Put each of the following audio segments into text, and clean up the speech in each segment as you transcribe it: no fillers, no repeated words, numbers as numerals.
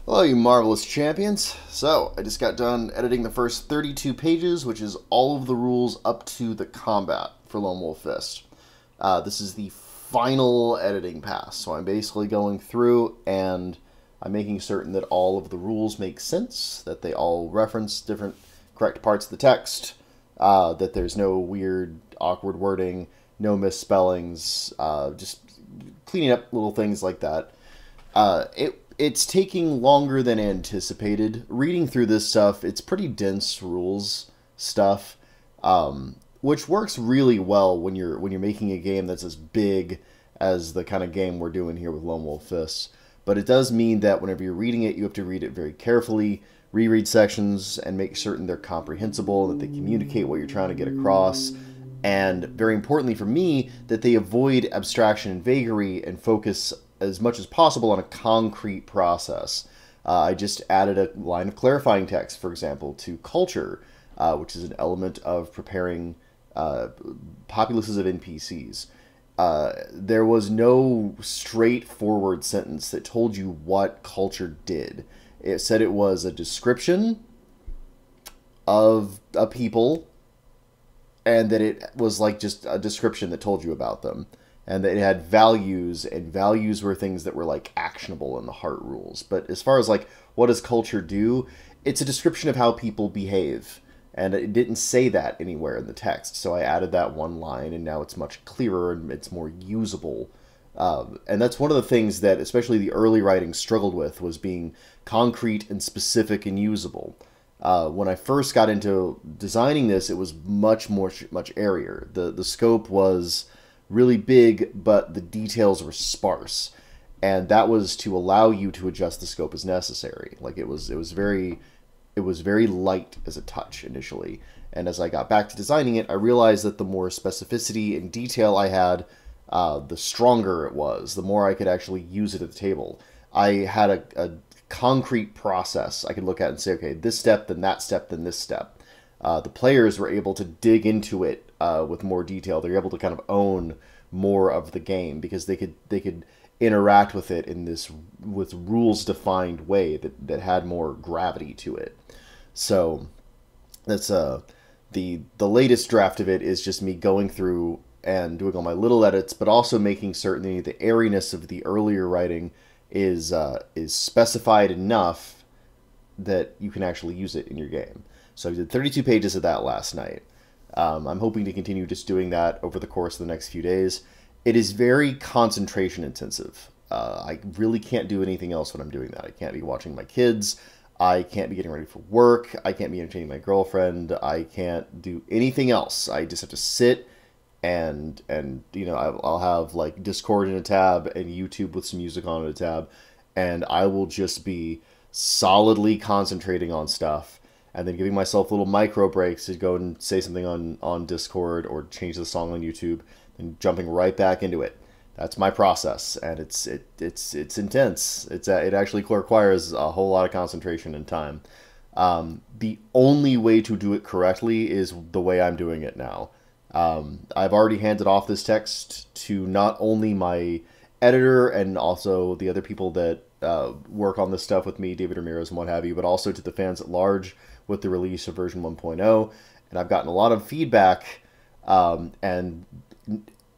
Hello, you marvelous champions. So, I just got done editing the first 32 pages, which is all of the rules up to the combat for Lone Wolf Fist. This is the final editing pass, so I'm basically going through and I'm making certain that all of the rules make sense, that they all reference different correct parts of the text, that there's no weird, awkward wording, no misspellings, just cleaning up little things like that. It's taking longer than anticipated. Reading through this stuff, it's pretty dense rules stuff, which works really well when you're making a game that's as big as the kind of game we're doing here with Lone Wolf Fists. But it does mean that whenever you're reading it, you have to read it very carefully, reread sections, and make certain they're comprehensible, that they communicate what you're trying to get across, and very importantly for me, that they avoid abstraction and vagary and focus as much as possible on a concrete process. I just added a line of clarifying text, for example, to culture, which is an element of preparing populaces of NPCs. There was no straightforward sentence that told you what culture did. It said it was a description of a people, and that it was like just a description that told you about them. And that it had values, and values were things that were like actionable in the heart rules. But as far as like what does culture do, it's a description of how people behave. And it didn't say that anywhere in the text. So I added that one line, and now it's much clearer and it's more usable. And that's one of the things that especially the early writing struggled with, was being concrete and specific and usable. When I first got into designing this, it was much airier. The scope was really big, but the details were sparse, and that was to allow you to adjust the scope as necessary. Like it was very light as a touch initially, and as I got back to designing it, I realized that the more specificity and detail I had, the stronger it was, the more I could actually use it at the table. I had a concrete process I could look at and say, okay, this step, then that step, then this step. The players were able to dig into it with more detail. They're able to kind of own more of the game because they could interact with it in this with rules defined way that had more gravity to it. So that's the latest draft of it is just me going through and doing all my little edits, but also making certain the airiness of the earlier writing is specified enough that you can actually use it in your game. So I did 32 pages of that last night. I'm hoping to continue just doing that over the course of the next few days. It is very concentration intensive. I really can't do anything else when I'm doing that. I can't be watching my kids. I can't be getting ready for work. I can't be entertaining my girlfriend. I can't do anything else. I just have to sit and you know, I'll have like Discord in a tab and YouTube with some music on in a tab, and I will just be solidly concentrating on stuff, and then giving myself little micro breaks to go and say something on Discord or change the song on YouTube, and jumping right back into it. That's my process, and it's intense. It actually requires a whole lot of concentration and time. The only way to do it correctly is the way I'm doing it now. I've already handed off this text to not only my editor and also the other people that work on this stuff with me, David Ramirez and what have you, but also to the fans at large with the release of version 1.0, and I've gotten a lot of feedback, and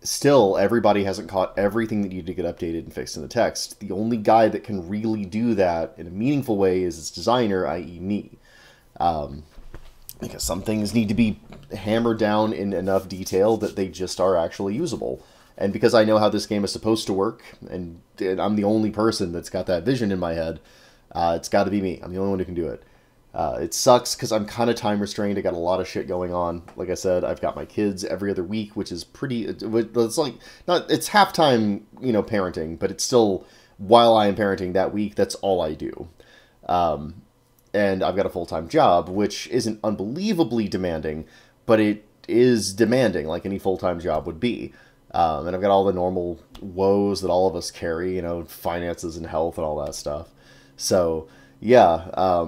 still everybody hasn't caught everything that needed to get updated and fixed in the text. The only guy that can really do that in a meaningful way is its designer, i.e. me, because some things need to be hammered down in enough detail that they just are actually usable. And because I know how this game is supposed to work, and I'm the only person that's got that vision in my head, it's got to be me. I'm the only one who can do it. It sucks because I'm kind of time restrained. I got a lot of shit going on. Like I said, I've got my kids every other week, which is pretty. It's like it's half-time, you know, parenting, but it's still while I am parenting that week. That's all I do. And I've got a full-time job, which isn't unbelievably demanding, but it is demanding, like any full-time job would be. And I've got all the normal woes that all of us carry, you know, finances and health and all that stuff. So, yeah,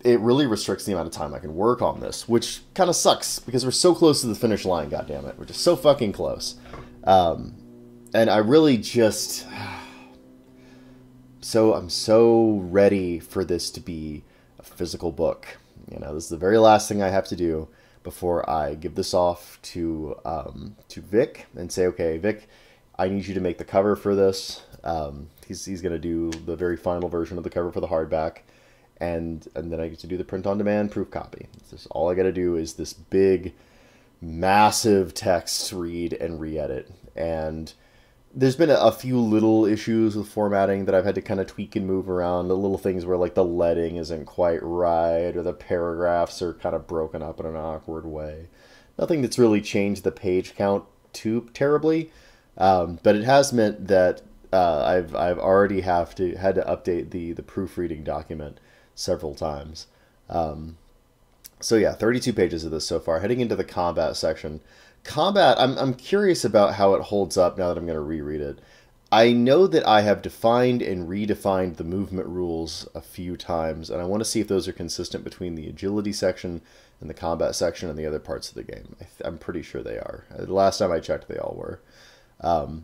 it really restricts the amount of time I can work on this, which kind of sucks, because we're so close to the finish line, goddammit. We're just so fucking close. And I really just... so I'm so ready for this to be a physical book. You know, this is the very last thing I have to do before I give this off to Vic and say, okay, Vic, I need you to make the cover for this. He's going to do the very final version of the cover for the hardback, and then I get to do the print-on-demand proof copy. It's just, all I got to do is this big, massive text read and re-edit. And there's been a few little issues with formatting that I've had to kind of tweak and move around. The little things where like the leading isn't quite right, or the paragraphs are kind of broken up in an awkward way. Nothing that's really changed the page count too terribly, but it has meant that I've already had to update the proofreading document several times. So yeah, 32 pages of this so far. Heading into the combat section. Combat, I'm curious about how it holds up now that I'm going to reread it. I know that I have defined and redefined the movement rules a few times, and I want to see if those are consistent between the agility section and the combat section and the other parts of the game. I'm pretty sure they are. The last time I checked, they all were. I'm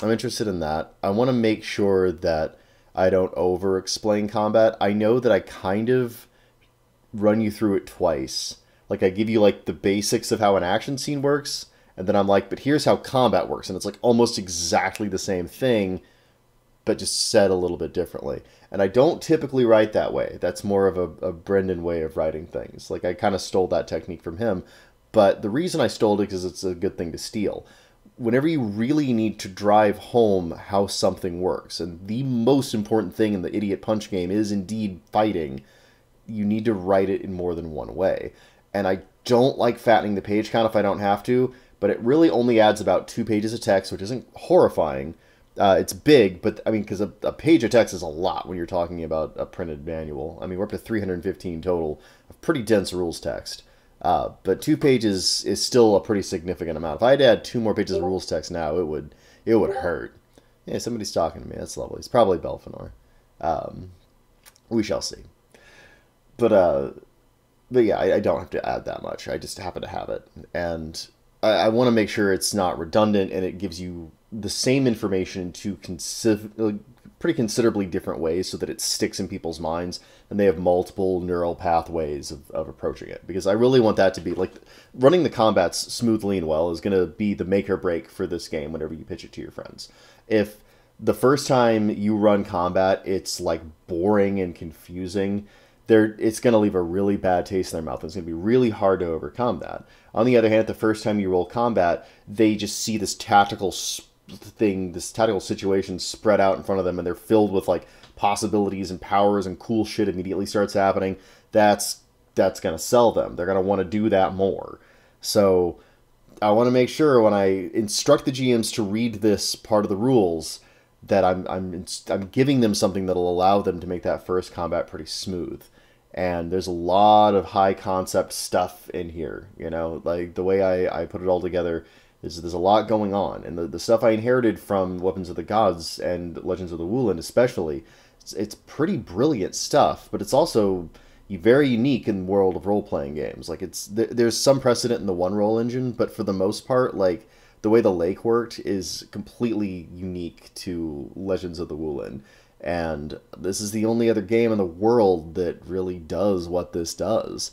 interested in that. I want to make sure that I don't over-explain combat. I know that I kind of run you through it twice. Like, I give you, like, the basics of how an action scene works, and then I'm like, but here's how combat works. And it's, like, almost exactly the same thing, but just said a little bit differently. And I don't typically write that way. That's more of a Brendan way of writing things. Like, I kind of stole that technique from him. But the reason I stole it is because it's a good thing to steal. Whenever you really need to drive home how something works, and the most important thing in the Idiot Punch game is indeed fighting, you need to write it in more than one way. And I don't like fattening the page count if I don't have to, but it really only adds about 2 pages of text, which isn't horrifying. It's big, but I mean, because a page of text is a lot when you're talking about a printed manual. I mean, we're up to 315 total of pretty dense rules text. But 2 pages is still a pretty significant amount. If I had to add 2 more pages of rules text now, it would hurt. Yeah, somebody's talking to me. That's lovely. It's probably Belfinor. We shall see. But yeah, I don't have to add that much. I just happen to have it. And I want to make sure it's not redundant and it gives you the same information in 2 pretty considerably different ways so that it sticks in people's minds and they have multiple neural pathways of approaching it. Because I really want that to be, like, running the combats smoothly and well is going to be the make or break for this game whenever you pitch it to your friends. If the first time you run combat, it's, like, boring and confusing, it's going to leave a really bad taste in their mouth. It's going to be really hard to overcome that. On the other hand, the first time you roll combat, they just see this tactical thing, this tactical situation spread out in front of them, and they're filled with, like, possibilities and powers and cool shit immediately starts happening. That's going to sell them. They're going to want to do that more. So I want to make sure when I instruct the GMs to read this part of the rules that I'm giving them something that'll allow them to make that first combat pretty smooth. And there's a lot of high concept stuff in here, you know, like the way I put it all together is there's a lot going on. And the stuff I inherited from Weapons of the Gods and Legends of the Wooland especially, it's pretty brilliant stuff, but it's also very unique in the world of role-playing games. Like, there's some precedent in the one-roll engine, but for the most part, like, the way the lake worked is completely unique to Legends of the Wooland. And this is the only other game in the world that really does what this does.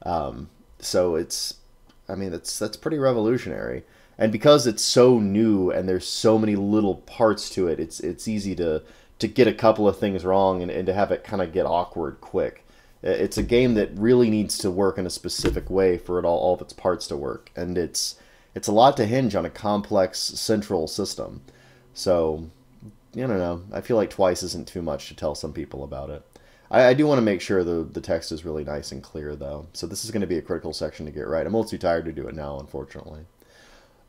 So that's pretty revolutionary. And because it's so new and there's so many little parts to it, it's easy to get a couple of things wrong and to have it kind of get awkward quick. It's a game that really needs to work in a specific way for all of its parts to work. And it's a lot to hinge on a complex central system. So, I don't know. I feel like twice isn't too much to tell some people about it. I do want to make sure the text is really nice and clear, though. So this is going to be a critical section to get right. I'm a little too tired to do it now, unfortunately.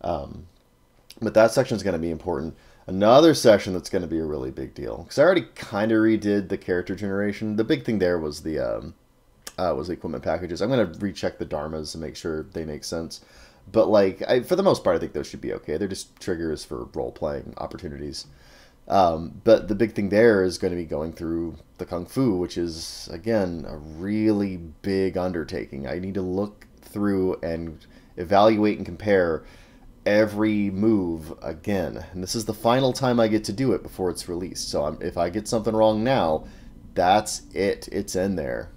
But that section is going to be important. Another section that's going to be a really big deal, because I already kind of redid the character generation. The big thing there was the equipment packages. I'm going to recheck the dharmas and make sure they make sense. But, like, for the most part, I think those should be okay. They're just triggers for role-playing opportunities. But the big thing there is going to be going through the Kung Fu, which is, again, a really big undertaking. I need to look through and evaluate and compare every move again. And this is the final time I get to do it before it's released. So if I get something wrong now, that's it. It's in there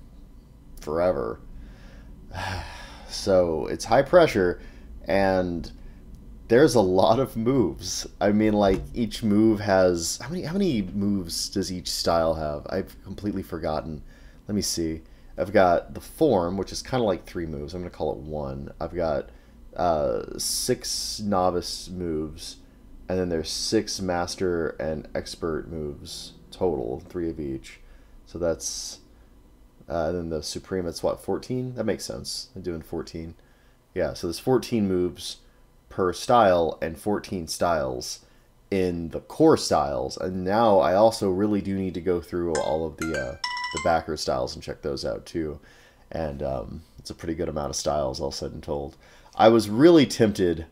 forever. So it's high pressure, and there's a lot of moves. I mean, like, each move has... How many moves does each style have? I've completely forgotten. Let me see. I've got the form, which is kind of like 3 moves. I'm going to call it 1. I've got 6 novice moves, and then there's 6 master and expert moves total, 3 of each. So that's... and then the supreme, it's what, 14? That makes sense. I'm doing 14. Yeah, so there's 14 moves per style and 14 styles in the core styles. And now I also really do need to go through all of the backer styles and check those out too. And it's a pretty good amount of styles, all said and told. I was really tempted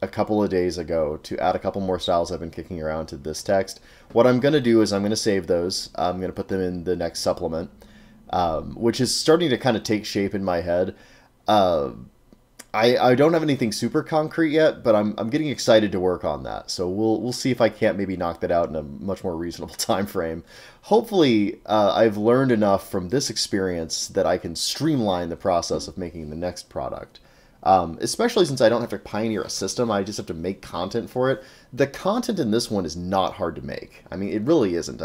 a couple of days ago to add a couple more styles I've been kicking around to this text. What I'm going to do is I'm going to save those. I'm going to put them in the next supplement, which is starting to kind of take shape in my head. I don't have anything super concrete yet, but I'm getting excited to work on that. So we'll see if I can't maybe knock that out in a much more reasonable time frame. Hopefully, I've learned enough from this experience that I can streamline the process of making the next product. Especially since I don't have to pioneer a system, I just have to make content for it. The content in this one is not hard to make. I mean, it really isn't.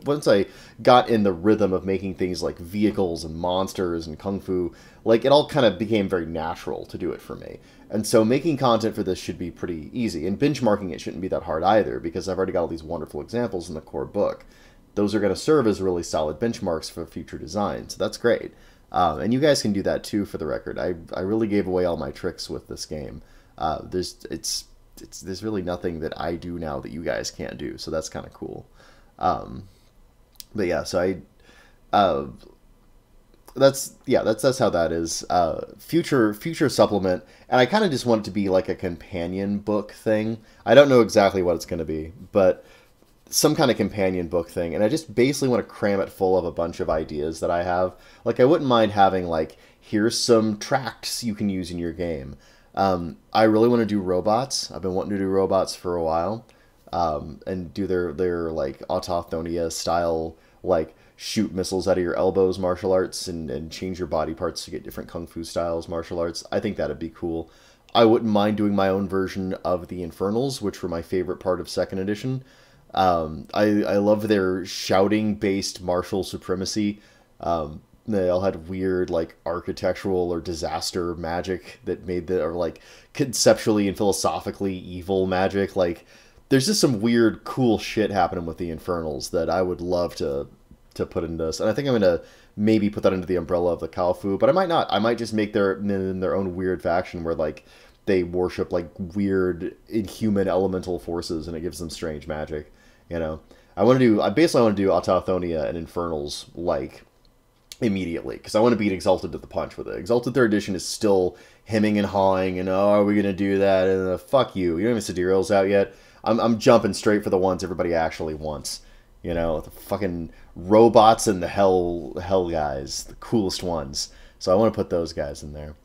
Once I got in the rhythm of making things like vehicles and monsters and kung fu, like, it all kind of became very natural to do it for me. And so making content for this should be pretty easy. And benchmarking it shouldn't be that hard either, because I've already got all these wonderful examples in the core book. Those are going to serve as really solid benchmarks for future design, so that's great. And you guys can do that too, for the record. I really gave away all my tricks with this game. There's really nothing that I do now that you guys can't do, so that's kind of cool. But yeah, so that's how that is. Future supplement, and I kind of just want it to be like a companion book thing. I don't know exactly what it's going to be, but some kind of companion book thing, and I just basically want to cram it full of a bunch of ideas that I have. Like, I wouldn't mind having, like, here's some tracks you can use in your game. I really want to do robots. I've been wanting to do robots for a while, and do their like autothonia style, like, shoot missiles out of your elbows martial arts, and change your body parts to get different kung fu styles martial arts. I think that'd be cool. I wouldn't mind doing my own version of the Infernals, which were my favorite part of 2nd edition. I love their shouting-based martial supremacy. They all had weird, like, architectural or disaster magic that made or like, conceptually and philosophically evil magic. Like, there's just some weird, cool shit happening with the Infernals that I would love to put into this. And I think I'm going to maybe put that under the umbrella of the Kalfu, but I might not. I might just make their own weird faction where, like, they worship, like, weird, inhuman elemental forces, and it gives them strange magic. You know, I basically want to do Autothonia and Infernals, like, immediately, because I want to beat Exalted to the punch with it. Exalted 3rd edition is still hemming and hawing, and oh, are we going to do that? And fuck you. You don't have Sidereal's out yet. I'm jumping straight for the ones everybody actually wants. You know, the fucking robots and the hell guys, the coolest ones. So I want to put those guys in there.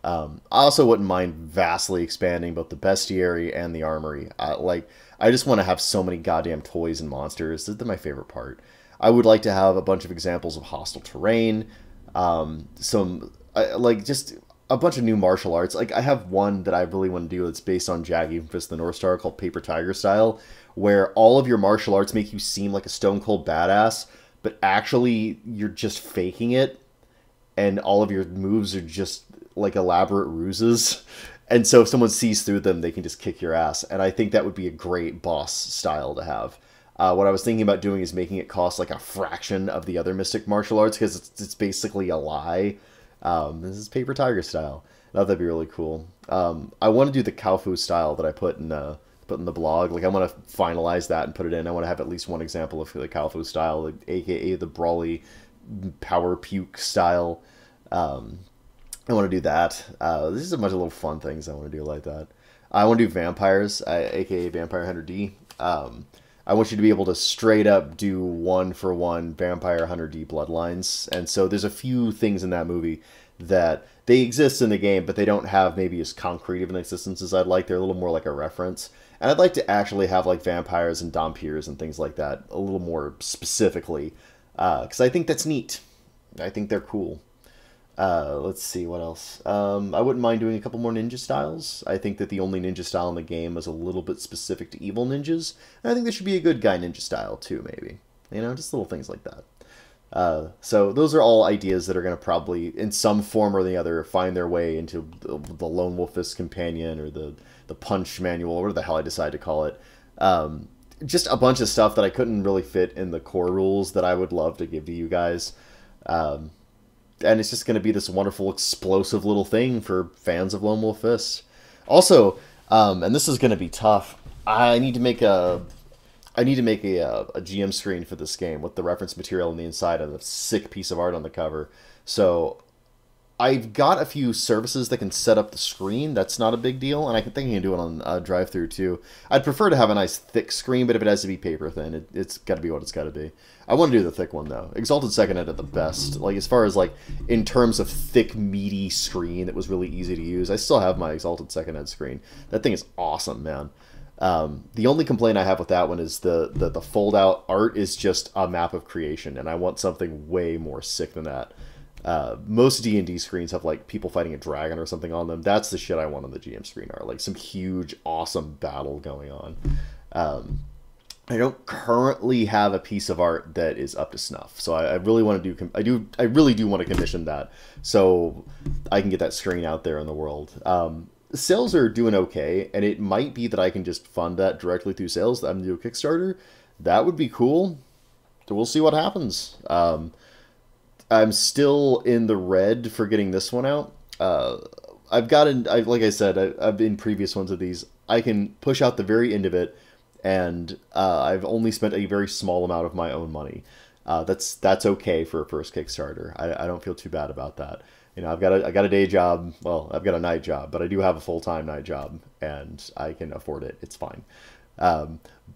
I also wouldn't mind vastly expanding both the bestiary and the armory. I just want to have so many goddamn toys and monsters. They're my favorite part. I would like to have a bunch of examples of hostile terrain, just a bunch of new martial arts. Like, I have one that I really want to do that's based on Jaggy from Fist of the North Star, called Paper Tiger Style, where all of your martial arts make you seem like a stone cold badass, but actually you're just faking it, and all of your moves are just like elaborate ruses. And so if someone sees through them, they can just kick your ass. And I think that would be a great boss style to have. What I was thinking about doing is making it cost like a fraction of the other Mystic martial arts, because it's basically a lie. This is Paper Tiger Style. I thought that'd be really cool. I want to do the Kalfu style that I put in the blog. Like, I want to finalize that and put it in. I want to have at least one example of the Kalfu style, like, aka the Brawly Power Puke style. I want to do that. This is a bunch of little fun things I want to do like that. I want to do vampires, aka Vampire Hunter D. I want you to be able to straight up do one-for-one Vampire Hunter D Bloodlines. And so there's a few things in that movie that they exist in the game, but they don't have maybe as concrete of an existence as I'd like. They're a little more like a reference. And I'd like to actually have like vampires and Dompiers and things like that a little more specifically, because I think that's neat. I think they're cool. Let's see, what else? I wouldn't mind doing a couple more ninja styles. I think that the only ninja style in the game is a little bit specific to evil ninjas. And I think there should be a good guy ninja style too, maybe. You know, just little things like that. So those are all ideas that are going to probably, in some form or the other, find their way into the Lone Wolf Fist Companion or the Punch Manual, or whatever the hell I decide to call it. Just a bunch of stuff that I couldn't really fit in the core rules that I would love to give to you guys. And it's just going to be this wonderful, explosive little thing for fans of Lone Wolf Fist. Also, and this is going to be tough, I need to make a GM screen for this game with the reference material on the inside and a sick piece of art on the cover. So I've got a few services that can set up the screen. That's not a big deal, and I think I can do it on drive-through too. I'd prefer to have a nice thick screen, but if it has to be paper thin, it's got to be what it's got to be. I want to do the thick one though. Exalted Second Ed at the best. Like as far as like in terms of thick, meaty screen that was really easy to use, I still have my Exalted Second Ed screen. That thing is awesome, man. The only complaint I have with that one is the fold-out art is just a map of creation, and I want something way more sick than that. Most D&D screens have like people fighting a dragon or something on them. That's the shit I want on the GM screen art, like some huge, awesome battle going on. I don't currently have a piece of art that is up to snuff, so I really want to do. I really do want to commission that, so I can get that screen out there in the world. Sales are doing okay, and it might be that I can just fund that directly through sales. I'm going to do a Kickstarter. That would be cool. So we'll see what happens. I'm still in the red for getting this one out. Like I said, I've in previous ones of these, I can push out the very end of it, and I've only spent a very small amount of my own money. That's okay for a first Kickstarter. I don't feel too bad about that. You know, I got a day job. Well, I've got a night job, but I do have a full-time night job, and I can afford it. It's fine.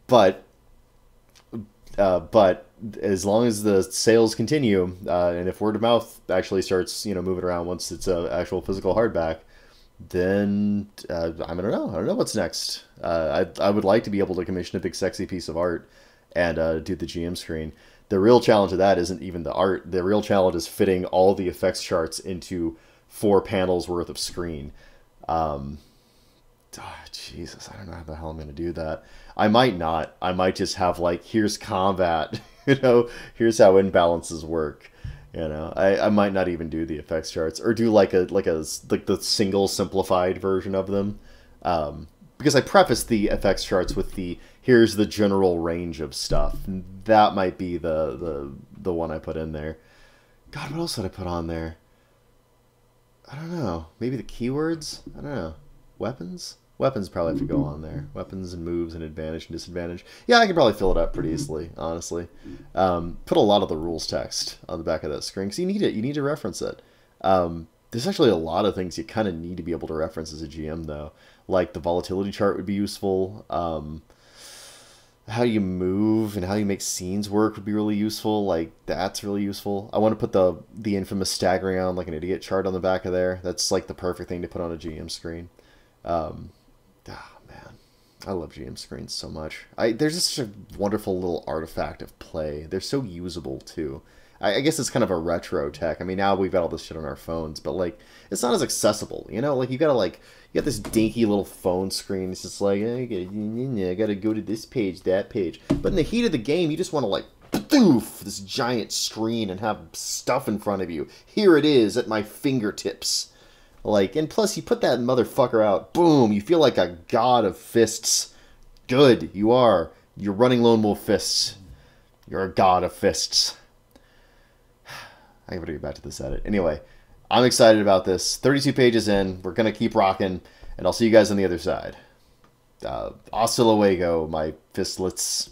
But as long as the sales continue, and if word of mouth actually starts, moving around once it's an actual physical hardback, then I don't know. I don't know what's next. I would like to be able to commission a big, sexy piece of art and do the GM screen. The real challenge of that isn't even the art. The real challenge is fitting all the effects charts into 4 panels worth of screen. Jesus, I don't know how the hell I'm going to do that. I might not. I might just have like, here's combat, here's how imbalances work. I might not even do the effects charts, or do like the single simplified version of them. Because I preface the effects charts with here's the general range of stuff. That might be the one I put in there. God, what else did I put on there? I don't know. Maybe the keywords? I don't know. Weapons? Weapons probably have to go on there. Weapons and moves and advantage and disadvantage. Yeah, I could probably fill it up pretty easily, honestly. Put a lot of the rules text on the back of that screen, because you need it. You need to reference it. There's actually a lot of things you kind of need to be able to reference as a GM, though. Like the volatility chart would be useful. How you move and how you make scenes work would be really useful. Like, that's really useful. I want to put the infamous staggering on like an idiot chart on the back of there. That's like the perfect thing to put on a GM screen. Man, I love GM screens so much. They're just such a wonderful little artifact of play. They're so usable too. I guess it's kind of a retro tech. I mean, now we've got all this shit on our phones, but like, it's not as accessible, Like, you got this dinky little phone screen. It's just like, I gotta go to this page, that page. But in the heat of the game, you just want to like, poof, this giant screen and have stuff in front of you. Here it is at my fingertips. Like, and plus you put that motherfucker out, boom, you feel like a god of fists. Good, you are. You're running Lone Wolf Fists. You're a god of fists. I gotta get back to this edit. Anyway, I'm excited about this. 32 pages in. We're gonna keep rocking, and I'll see you guys on the other side. Hasta luego, my fistlets.